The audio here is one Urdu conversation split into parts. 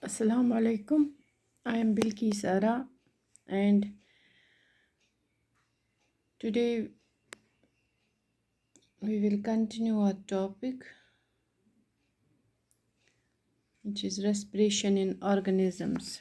Assalamu alaikum. I am Bilqis Ara, and today we will continue our topic, which is respiration in organisms.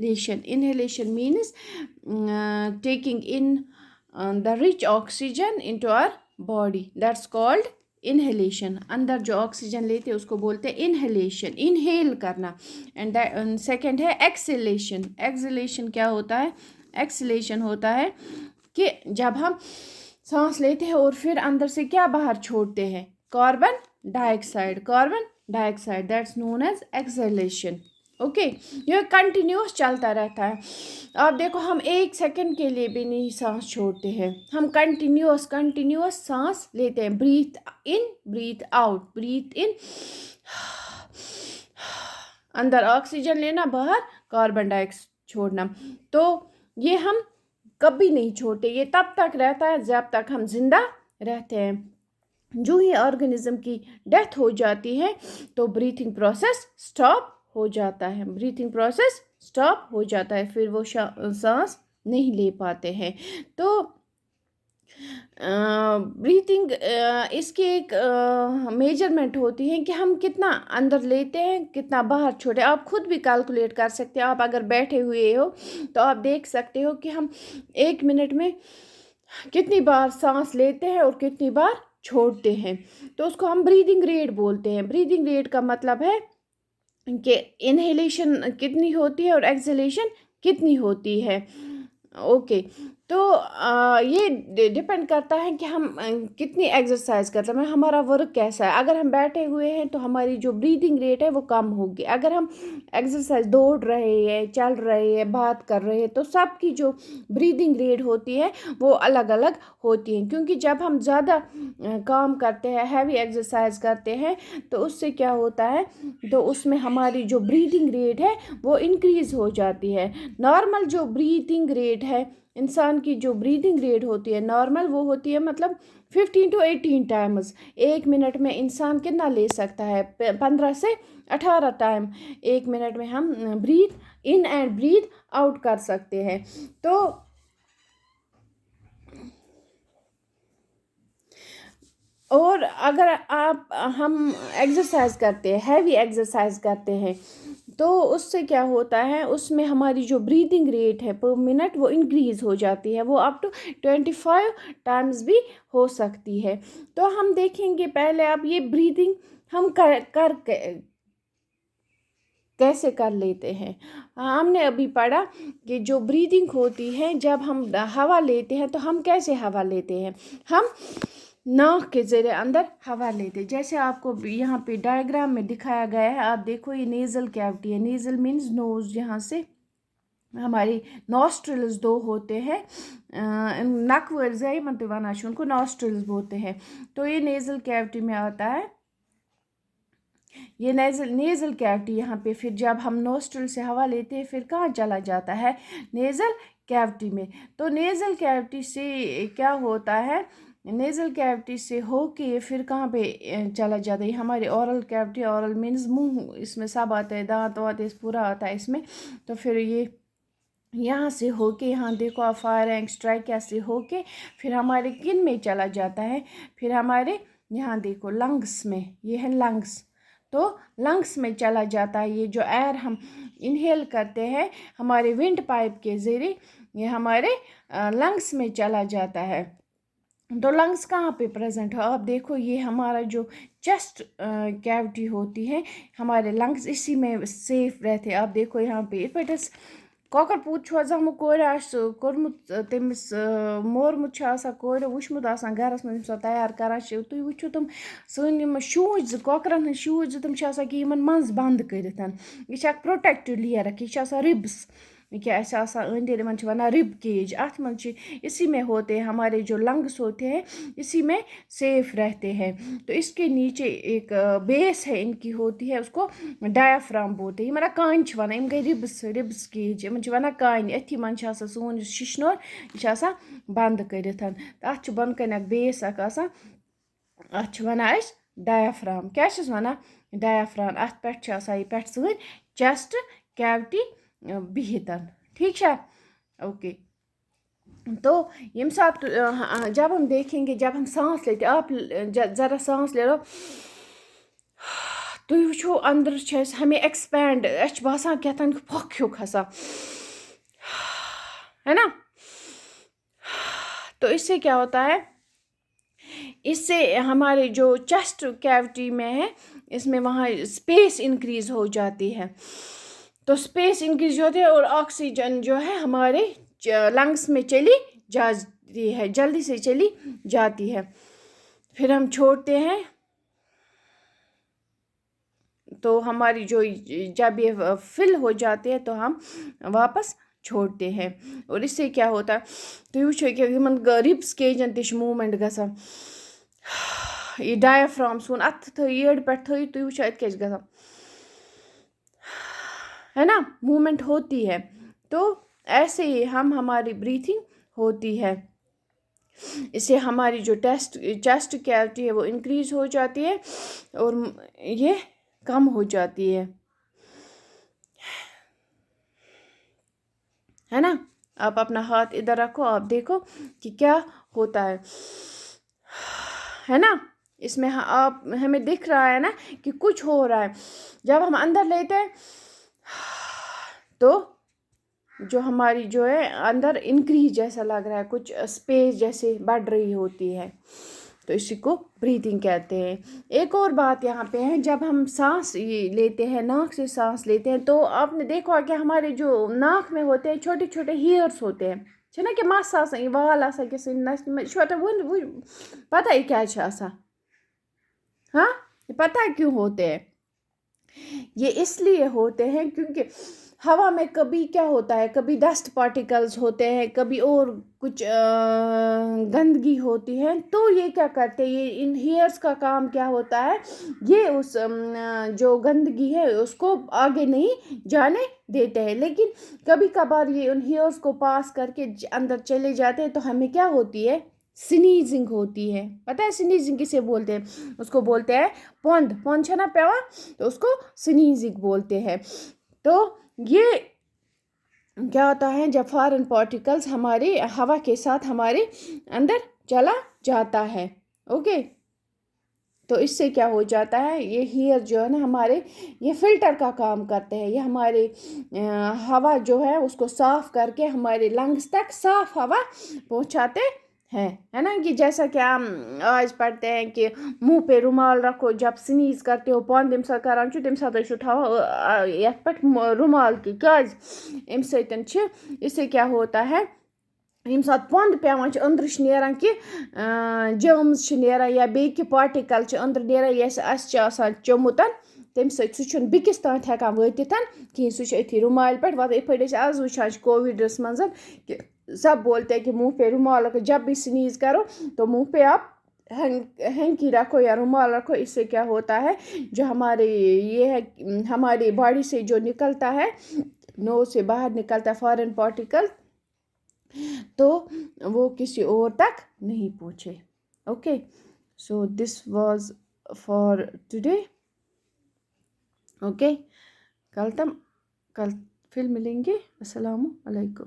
inhalation. Inhalation means taking in the rich oxygen into our body. That's called inhalation. اندر جو آکسیجن لیتے ہیں اس کو بولتے ہیں inhalation, inhale کرنا. اینڈ سیکنڈ ہے exhalation. exhalation کیا ہوتا ہے؟ exhalation ہوتا ہے کہ جب ہم سانس لیتے ہیں اور پھر اندر سے کیا باہر چھوڑتے ہیں؟ Carbon dioxide. Carbon dioxide that's known as exhalation. Okay, یہ کنٹینیوس چلتا رہتا ہے. آپ دیکھو ہم 1 سیکنڈ کے لیے بھی نہیں سانس چھوڑتے ہیں, ہم کنٹینیوس سانس لیتے ہیں. بریتھ ان, بریتھ آؤٹ, بریتھ ان, اندر آکسیجن لینا, باہر کاربن ڈائی آکسائڈ چھوڑنا. تو یہ ہم کبھی نہیں چھوڑتے, یہ تب تک رہتا ہے جب تک ہم زندہ رہتے ہیں. جو ہی آرگنزم کی ڈیتھ ہو جاتی ہے تو بریتھنگ پروسیس سٹاپ ہو جاتا ہے. بریتھنگ پروسیس سٹاپ ہو جاتا ہے, پھر وہ سانس نہیں لے پاتے ہیں. تو بریتھنگ اس کی ایک میجرمنٹ ہوتی ہے کہ ہم کتنا اندر لیتے ہیں, کتنا باہر چھوڑے. آپ خود بھی کیلکولیٹ کر سکتے ہیں. آپ اگر بیٹھے ہوئے ہو تو آپ دیکھ سکتے ہو کہ ہم 1 منٹ میں کتنی بار سانس لیتے ہیں اور کتنی بار چھوڑتے ہیں. تو اس کو ہم بریدنگ ریٹ بولتے ہیں. بریدنگ ریٹ کا مطلب ہے کہ انہیلیشن کتنی ہوتی ہے اور ایکسیلیشن کتنی ہوتی ہے. اوکے, تو یہ ڈپینڈ کرتا ہے کہ ہم کتنی ایکسرسائز کرتے ہیں, ہمارا ورک کیسا ہے. اگر ہم بیٹھے ہوئے ہیں تو ہماری جو بریدنگ ریٹ ہے وہ کم ہوگی. اگر ہم ایکسرسائز دوڑ رہے ہیں, چل رہے ہیں, بات کر رہے ہیں, تو سب کی جو بریدنگ ریٹ ہوتی ہے وہ الگ الگ ہوتی ہیں. کیونکہ جب ہم زیادہ کام کرتے ہیں, ہیوی ایکسرسائز کرتے ہیں, تو اس سے کیا ہوتا ہے, تو اس میں ہماری جو بریدنگ ریٹ ہے وہ انکریز ہو جاتی ہے. نارمل جو بریدنگ ریٹ ہے, انسان کی جو بریدنگ ریٹ ہوتی ہے نارمل, وہ ہوتی ہے مطلب 15 to 18 ٹائمز. 1 منٹ میں انسان کتنا لے سکتا ہے؟ 15 سے 18 ٹائم 1 منٹ میں ہم breathe in and breathe out کر سکتے ہیں. تو اور اگر ہم ایکسرسائز کرتے ہیں, ہیوی ایکسرسائز کرتے ہیں, تو اس سے کیا ہوتا ہے, اس میں ہماری جو بریدنگ ریٹ ہے پر منٹ وہ انکریز ہو جاتی ہے. وہ اپ ٹو 25 ٹائمز بھی ہو سکتی ہے. تو ہم دیکھیں گے پہلے آپ یہ بریدنگ ہم کیسے کر لیتے ہیں. ہم نے ابھی پڑھا کہ جو بریدنگ ہوتی ہے, جب ہم ہوا لیتے ہیں تو ہم کیسے ہوا لیتے ہیں, ہم ناک کے ذریعے اندر ہوا لیتے. جیسے آپ کو یہاں پہ ڈائیگرام میں دکھایا گیا ہے, آپ دیکھو یہ نیزل کیوٹی ہے. نیزل مینز نوز, یہاں سے ہماری نوسٹرلز 2 ہوتے ہیں. نک ورزے منت ونان ان کو نوسٹرلز بولتے ہیں. تو یہ نیزل کیوٹی میں آتا ہے. یہ نیزل کیوٹی یہاں پہ, پھر جب ہم نوسٹرل سے ہوا لیتے ہیں پھر کہاں چلا جاتا ہے, نیزل کیوٹی میں. تو نیزل کیوٹی سے کیا ہوتا ہے, نیزل کیوٹی سے ہو کے پھر کہاں پہ چلا جاتا ہے, یہ ہماری اورل کیوٹی. اورل مینز منہ, اس میں سب آتا ہے, دانت وات پورا آتا ہے اس میں. تو پھر یہ یہاں سے ہو کے, یہاں دیکھو آپ فائرنگس ٹرائکیا سے ہو کے پھر ہمارے کن میں چلا جاتا ہے, پھر ہمارے یہاں دیکھو لنگس میں, یہ ہے لنگس. تو لنگس میں چلا جاتا ہے. یہ جو ایئر ہم انہیل کرتے ہیں ہمارے ونڈ پائپ کے ذریعے, یہ ہمارے لنگس میں چلا جاتا ہے. تو لنگس کہاں پہ پریزنٹ ہو, آپ دیکھو یہ ہمارا جو چیسٹ کیوٹی ہوتی ہے, ہمارے لنگس اسی میں سیف رہتے. آپ دیکھو یہاں پہ پٹس کۄکر پوٗت چھُ حظ آمُت کورِ آسہِ کوٚرمُت تٔمِس مورمُت چھُ آسان کورِ وٕچھمُت آسان گَرَس منٛز ییٚمہِ ساتہٕ تیار کَران چھِ. تُہۍ وٕچھِو تِم سٲنۍ یِم شوٗج 2 کۄکرَن ہٕنٛدۍ شوٗج 2 تِم چھِ آسان کہِ یِمَن منٛز بنٛد کٔرِتھ. یہِ چھِ اَکھ پرٛوٹٮ۪کٹِو لیَر اَکھ, یہِ چھِ آسان رِبٕس, کیا ایسے آسان أنٛدۍ أنٛدۍ, یِمَن چھِ وَنان رِب کیج. اَتھ منٛز چھِ اسی میں ہوتے ہیں ہمارے جو لنگس ہوتے ہیں, اسی میں سیف رہتے ہیں. تو اس کے نیچے ایک بیس ہے ان کی ہوتی ہے, اس کو ڈایافرام بولتے ہیں. یِمن کانہِ چھِ وَنان, یِم گٔے رِبٕس کیج, یِمن چھِ وَنان کانہِ. أتھی منٛز چھِ آسان سون یُس شِشنور یہِ چھِ آسان بنٛد کٔرِتھ. اَتھ چھُ بۄنہٕ کَنۍ اَکھ بیس اَکھ آسان, اَتھ چھِ وَنان أسۍ ڈایافرام. کیٛاہ چھِس وَنان, ڈایافرام. اَتھ پٮ۪ٹھ چھِ آسان یہِ پٮ۪ٹھ سٲنۍ چیسٹ کیوٹی بِہِتھ. ٹھیک چھا, اوکے. تو ییٚمہِ ساتہٕ جب ہم دیکھیں گے, جب ہم سانس لیتے, آپ ذرا سانس لے لو, تُہۍ وٕچھو أنٛدرٕ چھِ أسۍ ہمیں ایٚکسپینڈ, اَسہِ چھُ باسان کیٛاہ تام پھۄکھ ہیوٗ کھسان. ہے نا. تو اس سے کیا ہوتا ہے, اس سے ہمارے جو چیسٹ کیوٹی میں ہے اس میں وہاں اسپیس انکریز ہو جاتی ہے. تو اسپیس انکریز ہوتی ہے اور آکسیجن جو ہے ہمارے لنگس میں چلی جاتی ہے, جلدی سے چلی جاتی ہے. پھر ہم چھوڑتے ہیں تو ہماری جو جب یہ فل ہو جاتے ہیں تو ہم واپس چھوڑتے ہیں. اور اس سے کیا ہوتا ہے تُہۍ وٕچھو کہ یمن رِبس کیجن تہِ چھِ موٗمٮ۪نٛٹ گژھان. یہ ڈایافرام سون اتھٕ تھٲیِو یٔڈ پٮ۪ٹھ تھٲیِو تُہۍ وٕچھو اَتہِ کیٛاہ چھِ گژھان, ہے نا, موومنٹ ہوتی ہے. تو ایسے ہی ہماری بریتھنگ ہوتی ہے. اس سے ہماری جو چیسٹ کیوٹی ہے وہ انکریز ہو جاتی ہے اور یہ کم ہو جاتی ہے نا. آپ اپنا ہاتھ ادھر رکھو, آپ دیکھو کہ کیا ہوتا ہے نا. اس میں آپ ہمیں دکھ رہا ہے نا کہ کچھ ہو رہا ہے. جب ہم اندر لیتے ہیں تو جو ہماری جو ہے اندر انکریز جیسا لگ رہا ہے, کچھ اسپیس جیسے بڑھ رہی ہوتی ہے, تو اسی کو بریتھنگ کہتے ہیں. ایک اور بات یہاں پہ ہے, جب ہم سانس لیتے ہیں, ناک سے سانس لیتے ہیں, تو آپ نے دیکھا کہ ہمارے جو ناک میں ہوتے ہیں چھوٹے چھوٹے ہیئرس ہوتے ہیں, چھنا کہ مس آسان, یہ وال آسان کہ سن نسل میں چھوٹا پتہ یہ کیا چھِ آسان, ہاں یہ پتہ کیوں ہوتے ہیں. یہ اس لیے ہوتے ہیں کیونکہ ہوا میں کبھی کیا ہوتا ہے, کبھی ڈسٹ پارٹیکلز ہوتے ہیں, کبھی اور کچھ گندگی ہوتی ہے, تو یہ کیا کرتے ہیں, یہ ان ہیئرس کا کام کیا ہوتا ہے, یہ اس جو گندگی ہے اس کو آگے نہیں جانے دیتے ہیں. لیکن کبھی کبھار یہ ان ہیئرس کو پاس کر کے اندر چلے جاتے ہیں, تو ہمیں کیا ہوتی ہے, سنیزنگ ہوتی ہے. پتہ ہے سنیزنگ کسے بولتے ہیں, اس کو بولتے ہیں پوند چھنا پیوان, تو اس کو سنیزنگ بولتے ہیں. تو یہ کیا ہوتا ہے جب فارن پارٹیکلز ہماری ہوا کے ساتھ ہمارے اندر چلا جاتا ہے. اوکے, تو اس سے کیا ہو جاتا ہے, یہ ہیئر جو ہے نا ہمارے یہ فلٹر کا کام کرتے ہیں. یہ ہمارے ہوا جو ہے اس کو صاف کر کے ہمارے لنگس تک صاف ہوا پہنچاتے ہیں, ہے نا. کہ جیسا کہ ہم آج پڑھتے ہیں کہ منہ پہ رومال رکھو جب سنیز کرتے ہو, پان تمہِ ساتہٕ کران چھُ تمہِ ساتہٕ ٲسِو تھاوان یَتھ پٮ۪ٹھ رومال کی کیٛازِ اَمہِ سۭتۍ چھِ اس سے کیا ہوتا ہے, ییٚمہِ ساتہٕ پۄنٛد پیٚوان چھِ أنٛدرٕ چھِ نیران کہِ جٲمٕز چھِ نیران یا بیٚیہِ کینٛہہ پاٹِکَل چھِ أنٛدرٕ نیران یۄس اَسہِ چھِ آسان چوٚمُت, تمہِ سۭتۍ سُہ چھُنہٕ بیٚکِس تانۍ ہٮ۪کان وٲتِتھ کِہیٖنۍ, سُہ چھُ أتھی رومالہِ پٮ۪ٹھ واتان. یِتھ پٲٹھۍ أسۍ آز وٕچھان چھِ کووِڈَس منٛز کہ سب بولتے ہیں کہ منہ پہ رومال رکھو, جب بھی سنیز کرو تو منہ پہ آپ ہینکی رکھو یا رومال رکھو. اس سے کیا ہوتا ہے, جو ہمارے یہ ہے ہماری باڈی سے جو نکلتا ہے, نوز سے باہر نکلتا ہے فارن پارٹیکل, تو وہ کسی اور تک نہیں پہنچے. Okay, so this was for today. Okay, کل پھر ملیں گے. السلام علیکم.